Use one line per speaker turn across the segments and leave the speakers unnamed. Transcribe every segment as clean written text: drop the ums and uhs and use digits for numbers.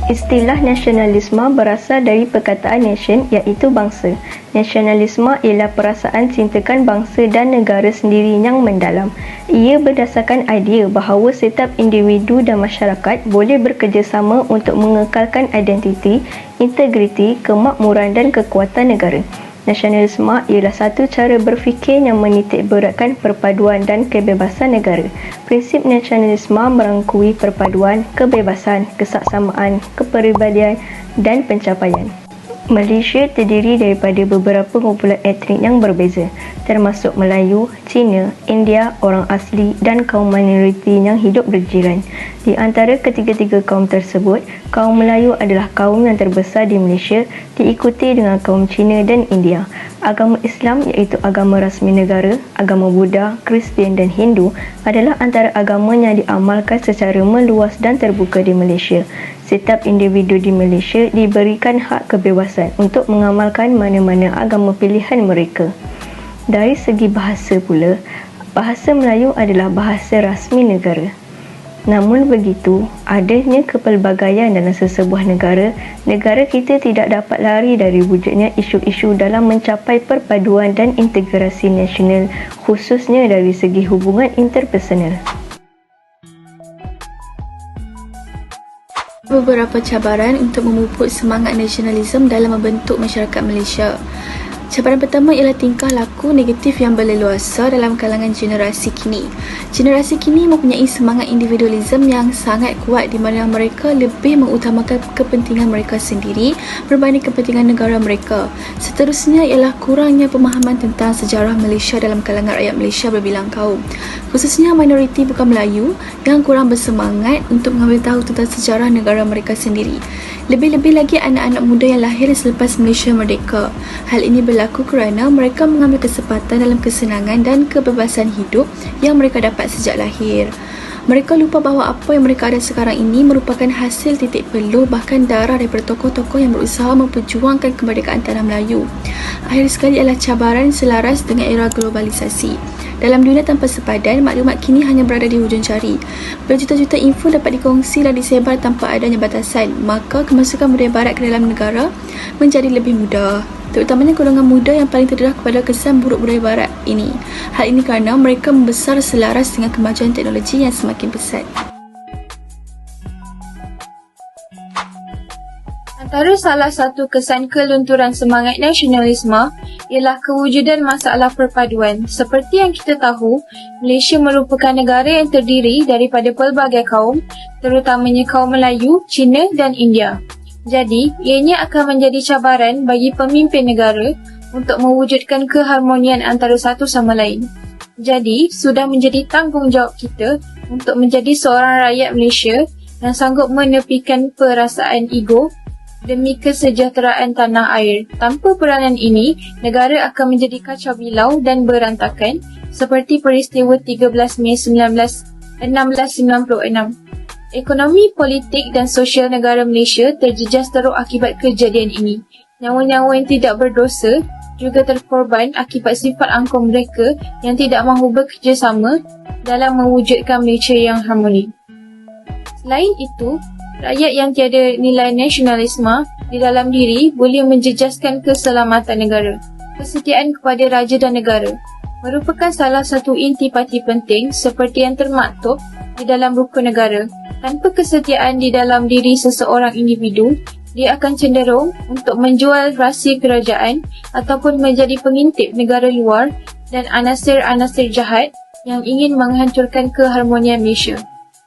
Istilah nasionalisme berasal dari perkataan nation iaitu bangsa. Nasionalisme ialah perasaan cintakan bangsa dan negara sendiri yang mendalam. Ia berdasarkan idea bahawa setiap individu dan masyarakat boleh bekerjasama untuk mengekalkan identiti, integriti, kemakmuran dan kekuatan negara. Nasionalisme ialah satu cara berfikir yang menitik beratkan perpaduan dan kebebasan negara. Prinsip nasionalisme merangkui perpaduan, kebebasan, kesaksamaan, kepribadian dan pencapaian. Malaysia terdiri daripada beberapa kumpulan etnik yang berbeza, termasuk Melayu, Cina, India, orang asli dan kaum minoriti yang hidup berjiran. Di antara ketiga-tiga kaum tersebut, kaum Melayu adalah kaum yang terbesar di Malaysia, diikuti dengan kaum Cina dan India. Agama Islam iaitu agama rasmi negara, agama Buddha, Kristian dan Hindu adalah antara agama yang diamalkan secara meluas dan terbuka di Malaysia. Setiap individu di Malaysia diberikan hak kebebasan untuk mengamalkan mana-mana agama pilihan mereka. Dari segi bahasa pula, bahasa Melayu adalah bahasa rasmi negara. Namun begitu, adanya kepelbagaian dalam sesebuah negara, negara kita tidak dapat lari dari wujudnya isu-isu dalam mencapai perpaduan dan integrasi nasional, khususnya dari segi hubungan interpersonal.
Beberapa cabaran untuk memupuk semangat nasionalisme dalam membentuk masyarakat Malaysia. Cabaran pertama ialah tingkah laku negatif yang berleluasa dalam kalangan generasi kini. Generasi kini mempunyai semangat individualisme yang sangat kuat di mana mereka lebih mengutamakan kepentingan mereka sendiri berbanding kepentingan negara mereka. Seterusnya ialah kurangnya pemahaman tentang sejarah Malaysia dalam kalangan rakyat Malaysia berbilang kaum. Khususnya minoriti bukan Melayu yang kurang bersemangat untuk mengambil tahu tentang sejarah negara mereka sendiri. Lebih-lebih lagi anak-anak muda yang lahir selepas Malaysia merdeka. Hal ini berlaku kerana mereka mengambil kesempatan dalam kesenangan dan kebebasan hidup yang mereka dapat sejak lahir. Mereka lupa bahawa apa yang mereka ada sekarang ini merupakan hasil titik peluh bahkan darah daripada tokoh-tokoh yang berusaha memperjuangkan kemerdekaan tanah Melayu. Akhir sekali adalah cabaran selaras dengan era globalisasi. Dalam dunia tanpa sepadan, maklumat kini hanya berada di hujung jari. Berjuta-juta info dapat dikongsi dan disebar tanpa adanya batasan, maka kemasukan budaya barat ke dalam negara menjadi lebih mudah. Terutamanya golongan muda yang paling terdedah kepada kesan buruk budaya barat ini. Hal ini kerana mereka membesar selaras dengan kemajuan teknologi yang semakin pesat.
Antara salah satu kesan kelunturan semangat nasionalisme ialah kewujudan masalah perpaduan. Seperti yang kita tahu, Malaysia merupakan negara yang terdiri daripada pelbagai kaum, terutamanya kaum Melayu, Cina dan India. Jadi, ianya akan menjadi cabaran bagi pemimpin negara untuk mewujudkan keharmonian antara satu sama lain. Jadi, sudah menjadi tanggungjawab kita untuk menjadi seorang rakyat Malaysia yang sanggup menepikan perasaan ego demi kesejahteraan tanah air. Tanpa peranan ini, negara akan menjadi kacau bilau dan berantakan seperti peristiwa 13 Mei 1696. Ekonomi, politik dan sosial negara Malaysia terjejas teruk akibat kejadian ini. Nyawa-nyawa yang tidak berdosa juga terkorban akibat sifat angkuh mereka yang tidak mahu bekerjasama dalam mewujudkan Malaysia yang harmoni. Selain itu, rakyat yang tiada nilai nasionalisme di dalam diri boleh menjejaskan keselamatan negara. Kesetiaan kepada raja dan negara merupakan salah satu intipati penting seperti yang termaktub di dalam rukun negara. Tanpa kesetiaan di dalam diri seseorang individu, dia akan cenderung untuk menjual rahsia kerajaan ataupun menjadi pengintip negara luar dan anasir-anasir jahat yang ingin menghancurkan keharmonian Malaysia.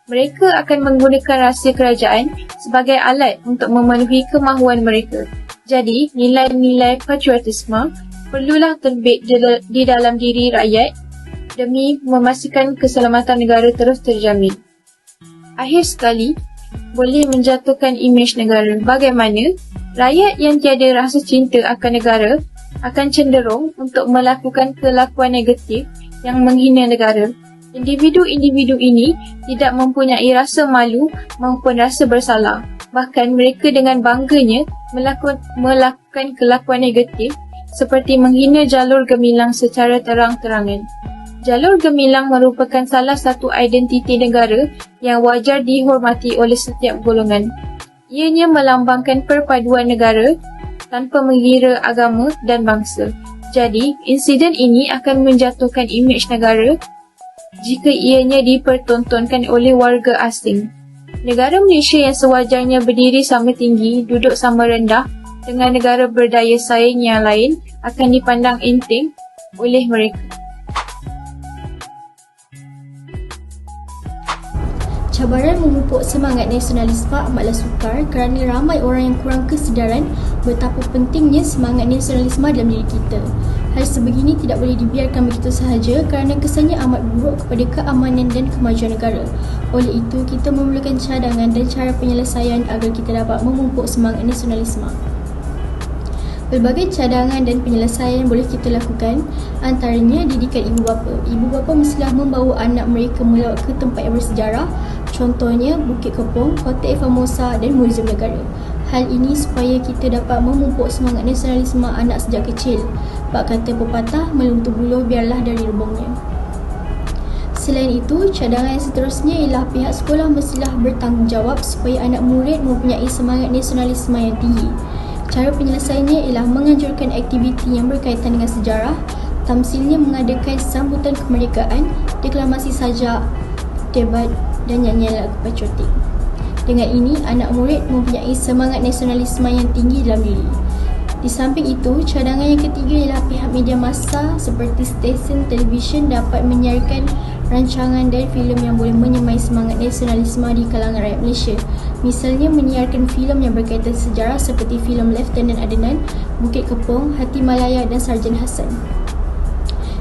Mereka akan menggunakan rahsia kerajaan sebagai alat untuk memenuhi kemahuan mereka. Jadi, nilai-nilai patriotisme perlulah terbit di dalam diri rakyat demi memastikan keselamatan negara terus terjamin. Akhir sekali, boleh menjatuhkan imej negara. Bagaimana? Rakyat yang tiada rasa cinta akan negara akan cenderung untuk melakukan kelakuan negatif yang menghina negara. Individu-individu ini tidak mempunyai rasa malu maupun rasa bersalah. Bahkan mereka dengan bangganya melakukan kelakuan negatif seperti menghina jalur gemilang secara terang-terangan. Jalur gemilang merupakan salah satu identiti negara yang wajar dihormati oleh setiap golongan. Ianya melambangkan perpaduan negara tanpa mengira agama dan bangsa. Jadi, insiden ini akan menjatuhkan imej negara jika ianya dipertontonkan oleh warga asing. Negara Malaysia yang sewajarnya berdiri sama tinggi, duduk sama rendah dengan negara berdaya saing yang lain akan dipandang enteng oleh mereka.
Cabaran memupuk semangat nasionalisme amatlah sukar kerana ramai orang yang kurang kesedaran betapa pentingnya semangat nasionalisme dalam diri kita. Hal sebegini tidak boleh dibiarkan begitu sahaja kerana kesannya amat buruk kepada keamanan dan kemajuan negara. Oleh itu, kita memerlukan cadangan dan cara penyelesaian agar kita dapat memupuk semangat nasionalisme. Pelbagai cadangan dan penyelesaian boleh kita lakukan, antaranya didikan ibu bapa. Ibu bapa mestilah membawa anak mereka melawat ke tempat yang bersejarah, contohnya Bukit Kepong, Hotel Famosa dan Muzium Negara. Hal ini supaya kita dapat memupuk semangat nasionalisme anak sejak kecil. Bak kata pepatah, meluntur buluh biarlah dari rebungnya. Selain itu, cadangan yang seterusnya ialah pihak sekolah mestilah bertanggungjawab supaya anak murid mempunyai semangat nasionalisme yang tinggi. Cara penyelesaiannya ialah menganjurkan aktiviti yang berkaitan dengan sejarah, tamsilnya mengadakan sambutan kemerdekaan, deklamasi sajak, debat dan nyanyian lagu patriotik. Dengan ini, anak murid mempunyai semangat nasionalisme yang tinggi dalam diri. Di samping itu, cadangan yang ketiga ialah pihak media massa seperti stesen televisyen dapat menyiarkan rancangan dan filem yang boleh menyemai semangat nasionalisme di kalangan rakyat Malaysia. Misalnya menyiarkan filem yang berkaitan sejarah seperti filem Lieutenant Adenan, Bukit Kepong, Hati Malaya dan Sarjan Hassan.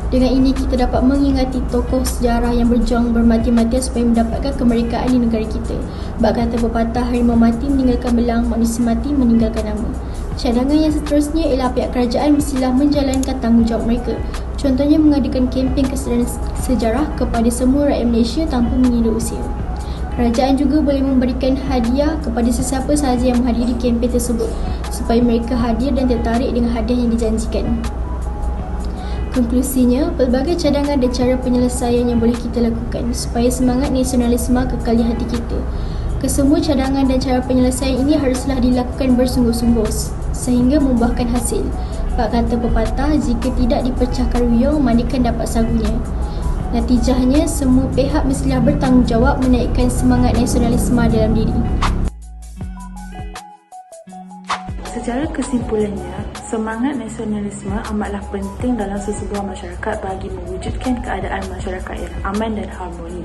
Dengan ini kita dapat mengingati tokoh sejarah yang berjuang bermati-matian supaya mendapatkan kemerdekaan di negara kita. Bak kata pepatah, harimau mati meninggalkan belang, manusia mati meninggalkan nama. Cadangan yang seterusnya ialah pihak kerajaan mestilah menjalankan tanggungjawab mereka. Contohnya mengadakan kempen kesedaran sejarah kepada semua rakyat Malaysia tanpa mengira usia. Kerajaan juga boleh memberikan hadiah kepada sesiapa sahaja yang menghadiri kempen tersebut supaya mereka hadir dan tertarik dengan hadiah yang dijanjikan. Konklusinya, pelbagai cadangan dan cara penyelesaian yang boleh kita lakukan supaya semangat nasionalisme kekal di hati kita. Kesemua cadangan dan cara penyelesaian ini haruslah dilakukan bersungguh-sungguh sehingga membuahkan hasil. Bak kata pepatah, jika tidak dipecahkan ruyung, mandikan dapat sagunya. Natijahnya, semua pihak mestilah bertanggungjawab menaikkan semangat nasionalisme dalam diri.
Secara kesimpulannya, semangat nasionalisme amatlah penting dalam sesebuah masyarakat bagi mewujudkan keadaan masyarakat yang aman dan harmoni.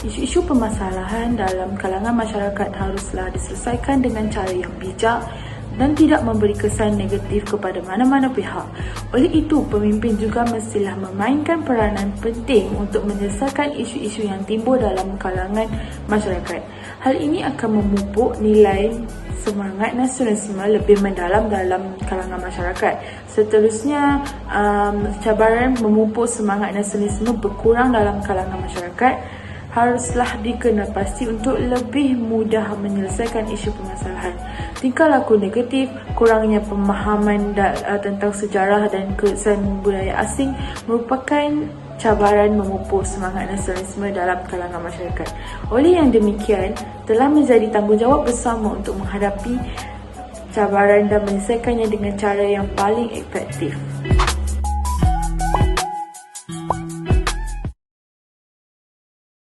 Isu-isu permasalahan dalam kalangan masyarakat haruslah diselesaikan dengan cara yang bijak dan tidak memberi kesan negatif kepada mana-mana pihak. Oleh itu, pemimpin juga mestilah memainkan peranan penting untuk menyelesaikan isu-isu yang timbul dalam kalangan masyarakat. Hal ini akan memupuk nilai semangat nasionalisme lebih mendalam dalam kalangan masyarakat. Seterusnya, cabaran memupuk semangat nasionalisme berkurang dalam kalangan masyarakat haruslah dikenalpasti untuk lebih mudah menyelesaikan isu permasalahan. Tingkah laku negatif, kurangnya pemahaman tentang sejarah dan kesan budaya asing merupakan cabaran memupuk semangat nasionalisme dalam kalangan masyarakat. Oleh yang demikian, telah menjadi tanggungjawab bersama untuk menghadapi cabaran dan menyelesaikannya dengan cara yang paling efektif.